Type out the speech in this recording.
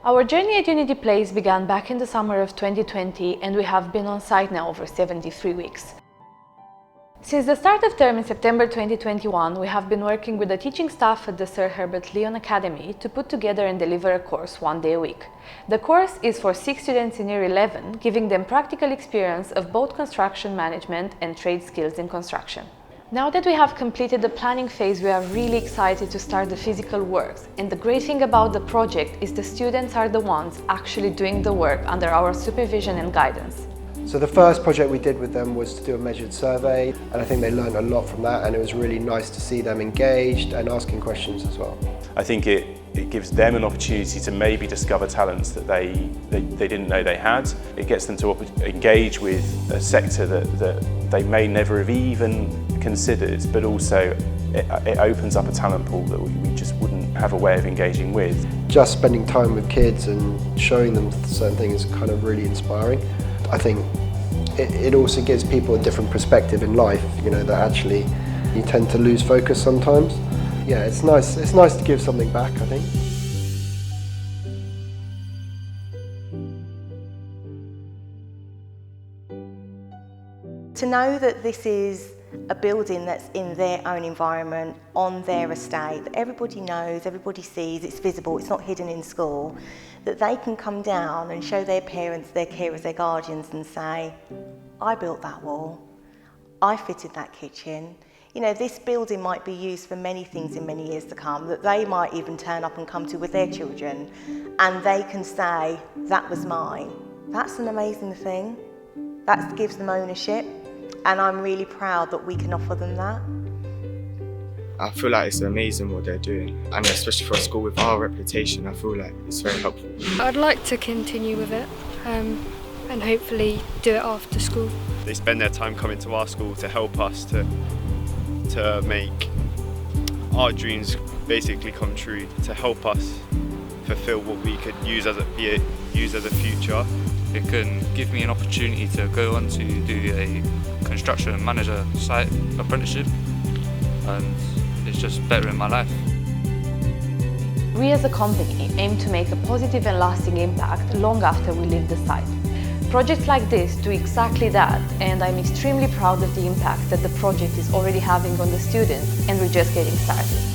Our journey at Unity Place began back in the summer of 2020 and we have been on site now over 73 weeks. Since the start of term in September 2021, we have been working with the teaching staff at the Sir Herbert Leon Academy to put together and deliver a course 1 day a week. The course is for 6 students in Year 11, giving them practical experience of both construction management and trade skills in construction. Now that we have completed the planning phase, we are really excited to start the physical works. And the great thing about the project is the students are the ones actually doing the work under our supervision and guidance. So the first project we did with them was to do a measured survey, and I think they learned a lot from that, and it was really nice to see them engaged and asking questions as well. I think it gives them an opportunity to maybe discover talents that they didn't know they had. It gets them to engage with a sector that they may never have even considered, but also it opens up a talent pool that we just wouldn't have a way of engaging with. Just spending time with kids and showing them certain things is kind of really inspiring. I think it also gives people a different perspective in life, you know, that actually you tend to lose focus sometimes. Yeah, it's nice to give something back, I think. To know that this is a building that's in their own environment, on their estate, that everybody knows, everybody sees, it's visible, it's not hidden in school, that they can come down and show their parents, their carers, their guardians and say, I built that wall, I fitted that kitchen. You know, this building might be used for many things in many years to come, that they might even turn up and come to with their children, and they can say, that was mine. That's an amazing thing. That gives them ownership. And I'm really proud that we can offer them that. I feel like it's amazing what they're doing, and especially for a school with our reputation, I feel like it's very helpful. I'd like to continue with it and hopefully do it after school. They spend their time coming to our school to help us to make our dreams basically come true, to help us fulfil what we could use as a future. It can give me an opportunity to go on to do a construction manager site apprenticeship, and it's just bettering my life. We as a company aim to make a positive and lasting impact long after we leave the site. Projects like this do exactly that, and I'm extremely proud of the impact that the project is already having on the students, and we're just getting started.